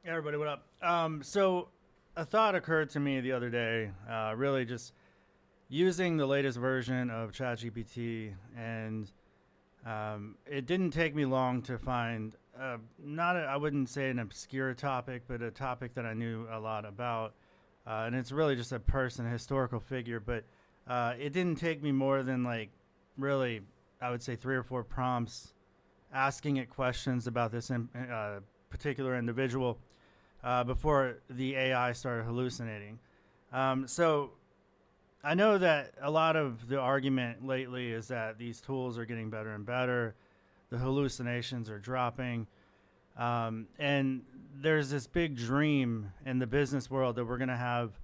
Hey everybody, what up? So a thought occurred to me the other day, really just using the latest version of ChatGPT, and it didn't take me long to find I wouldn't say an obscure topic, but a topic that I knew a lot about, and it's really just a person, a historical figure. But it didn't take me more than really, I would say 3 or 4 prompts, asking it questions about this particular individual before the AI started hallucinating. So I know that a lot of the argument lately is that these tools are getting better and better, the hallucinations are dropping, and there's this big dream in the business world that we're going to have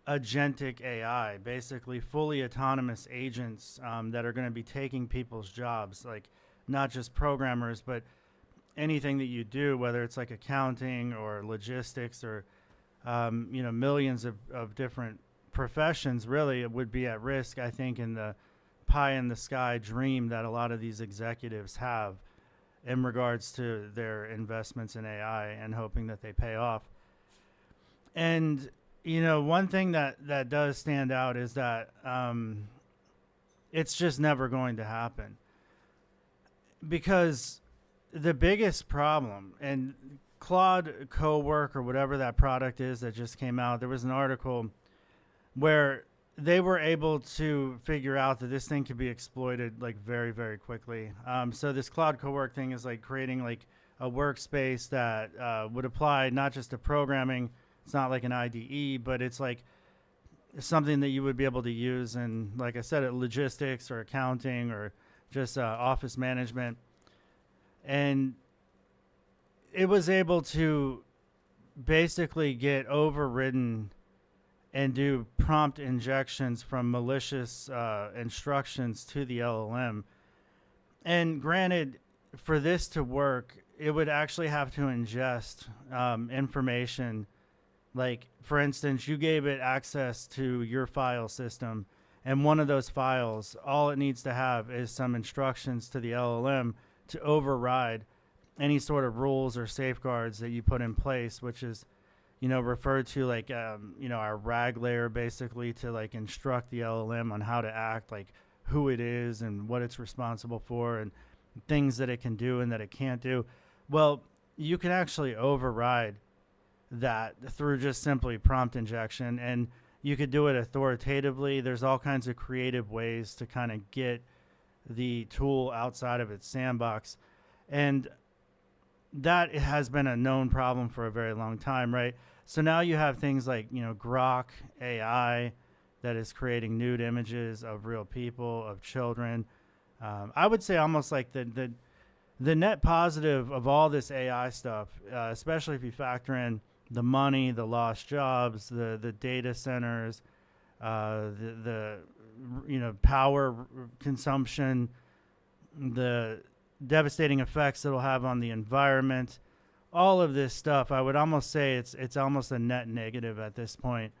agentic AI, basically fully autonomous agents that are going to be taking people's jobs, like not just programmers, but anything that you do, whether it's like accounting or logistics or millions of different professions, really it would be at risk, I think, in the pie in the sky dream that a lot of these executives have in regards to their investments in AI and hoping that they pay off. And one thing that does stand out is that it's just never going to happen, because the biggest problem, and Claude Co-work or whatever that product is that just came out, there was an article where they were able to figure out that this thing could be exploited like very, very quickly. So this Claude Co-work thing is like creating like a workspace that would apply not just to programming. It's not like an IDE, but it's like something that you would be able to use in, like I said, logistics or accounting or just office management. And it was able to basically get overridden and do prompt injections from malicious instructions to the LLM. And granted, for this to work, it would actually have to ingest information. Like, for instance, you gave it access to your file system, and one of those files, all it needs to have is some instructions to the LLM to override any sort of rules or safeguards that you put in place, which is, referred to like, our RAG layer, basically, to like instruct the LLM on how to act, like who it is and what it's responsible for and things that it can do and that it can't do. Well, you can actually override that through just simply prompt injection, and you could do it authoritatively. There's all kinds of creative ways to kind of get the tool outside of its sandbox. And that has been a known problem for a very long time, right? So now you have things like, Grok AI that is creating nude images of real people, of children. I would say almost like the net positive of all this AI stuff, especially if you factor in the money, the lost jobs, the data centers, the power consumption, the devastating effects it'll have on the environment, all of this stuff, I would almost say it's almost a net negative at this point.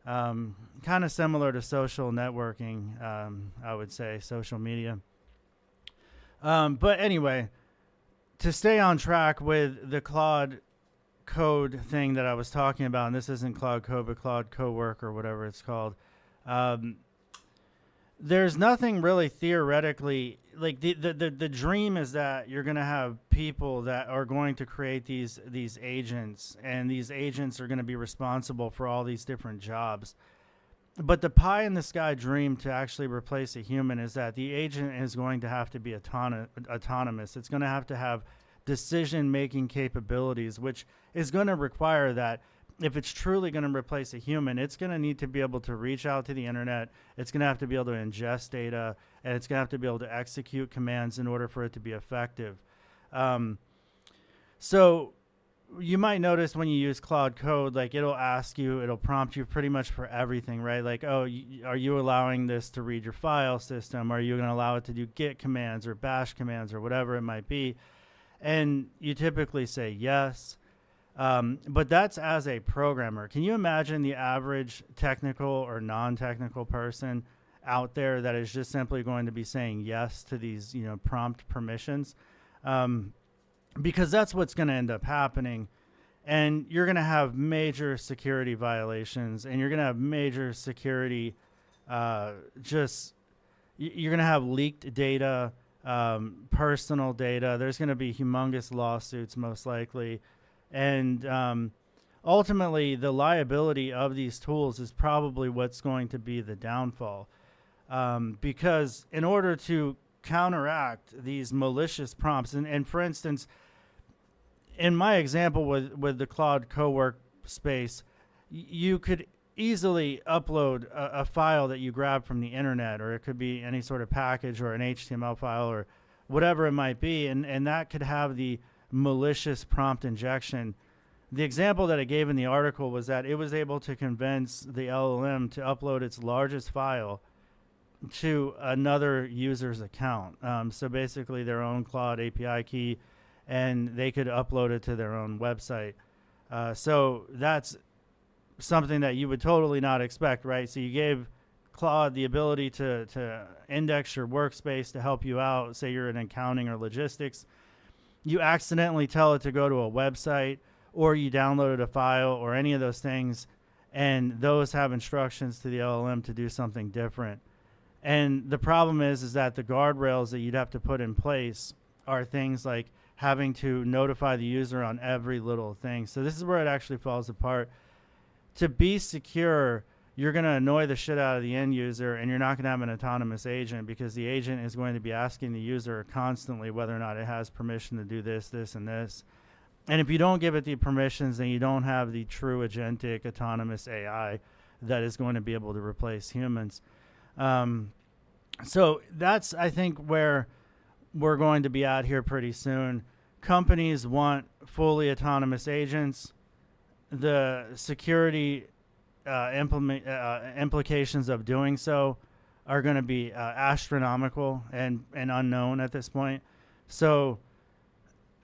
Kind of similar to social networking, I would say, social media. But anyway, to stay on track with the Claude Code thing that I was talking about, and this isn't Claude Code, but Claude Co-work or whatever it's called. There's nothing really theoretically, like the dream is that you're going to have people that are going to create these agents, and these agents are going to be responsible for all these different jobs. But the pie in the sky dream to actually replace a human is that the agent is going to have to be autonomous. It's going to have decision making capabilities, which is going to require that if it's truly going to replace a human, it's going to need to be able to reach out to the internet. It's going to have to be able to ingest data, and it's going to have to be able to execute commands in order for it to be effective. So you might notice when you use Claude Code, like it'll prompt you pretty much for everything, right? Like, oh, are you allowing this to read your file system? Are you going to allow it to do git commands or bash commands or whatever it might be? And you typically say yes. But that's as a programmer. Can you imagine the average technical or non-technical person out there that is just simply going to be saying yes to these, prompt permissions? Because that's what's going to end up happening. and you're going to have major security violations, and you're going to have major security just you're going to have leaked data, personal data. There's going to be humongous lawsuits, most likely. And ultimately, the liability of these tools is probably what's going to be the downfall. Because in order to counteract these malicious prompts, and for instance, in my example with the Claude Cowork space, you could easily upload a file that you grab from the internet, or it could be any sort of package or an HTML file or whatever it might be, and that could have the malicious prompt injection. The example that it gave in the article was that it was able to convince the LLM to upload its largest file to another user's account. So basically their own Claude API key, and they could upload it to their own website. So that's something that you would totally not expect, right? So you gave Claude the ability to index your workspace to help you out. Say you're in accounting or logistics. You accidentally tell it to go to a website, or you downloaded a file or any of those things, and those have instructions to the LLM to do something different. And the problem is that the guardrails that you'd have to put in place are things like having to notify the user on every little thing. So this is where it actually falls apart. To be secure, you're going to annoy the shit out of the end user, and you're not going to have an autonomous agent, because the agent is going to be asking the user constantly whether or not it has permission to do this, this, and this. And if you don't give it the permissions, then you don't have the true agentic autonomous AI that is going to be able to replace humans. So that's, I think, where we're going to be at here pretty soon. Companies want fully autonomous agents. The security implications of doing so are going to be astronomical and unknown at this point. So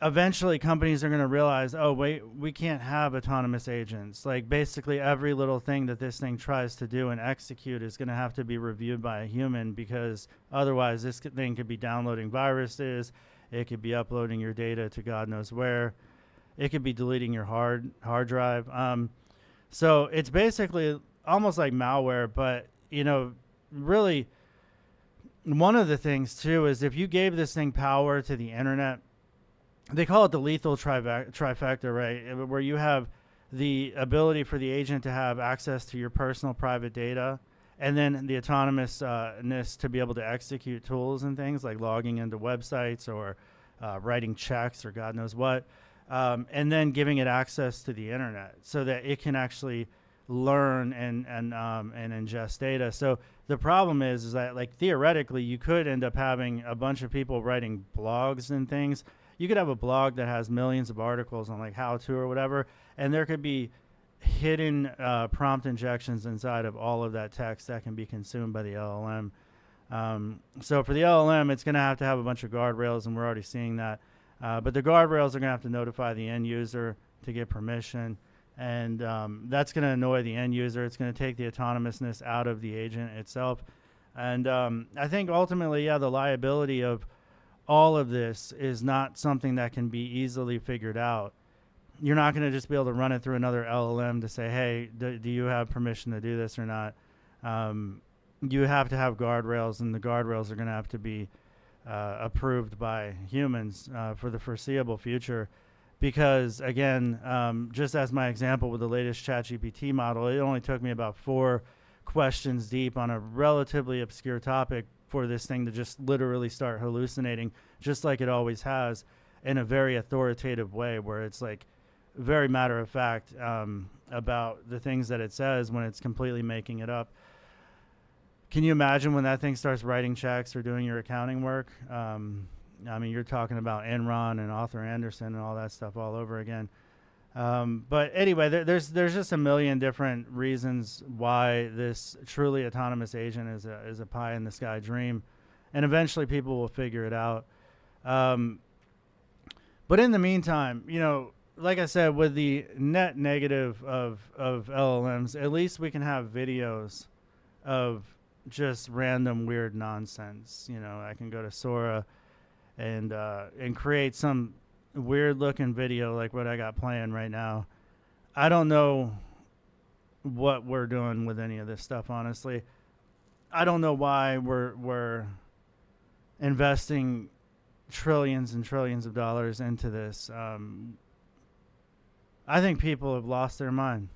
eventually companies are going to realize, oh, wait, we can't have autonomous agents. Like basically every little thing that this thing tries to do and execute is going to have to be reviewed by a human, because otherwise this thing could be downloading viruses. It could be uploading your data to God knows where. It could be deleting your hard drive. So it's basically almost like malware, but, you know, really one of the things too is if you gave this thing power to the internet, they call it the lethal trifecta, right? Where you have the ability for the agent to have access to your personal private data, and then the autonomousness to be able to execute tools and things like logging into websites or writing checks or God knows what. And then giving it access to the internet so that it can actually learn and ingest data. So the problem is that, like, theoretically you could end up having a bunch of people writing blogs and things. You could have a blog that has millions of articles on like how to or whatever, and there could be hidden prompt injections inside of all of that text that can be consumed by the LLM. So for the LLM, it's going to have a bunch of guardrails, and we're already seeing that. But the guardrails are going to have to notify the end user to get permission, and that's going to annoy the end user. It's going to take the autonomousness out of the agent itself. And I think ultimately, yeah, the liability of all of this is not something that can be easily figured out. You're not going to just be able to run it through another LLM to say, hey, do you have permission to do this or not? You have to have guardrails, and the guardrails are going to have to be approved by humans for the foreseeable future. Because, again, just as my example with the latest ChatGPT model, it only took me about 4 questions deep on a relatively obscure topic for this thing to just literally start hallucinating, just like it always has, in a very authoritative way, where it's like very matter of fact about the things that it says when it's completely making it up. Can you imagine when that thing starts writing checks or doing your accounting work? I mean, you're talking about Enron and Arthur Andersen and all that stuff all over again. But anyway, there's just a million different reasons why this truly autonomous agent is a pie in the sky dream, and eventually people will figure it out. But in the meantime, you know, like I said, with the net negative of LLMs, at least we can have videos of just random weird nonsense. You know, I can go to Sora and create some weird looking video like what I got playing right now, I don't know what we're doing with any of this stuff, honestly. I don't know why we're investing trillions and trillions of dollars into this. I think people have lost their mind.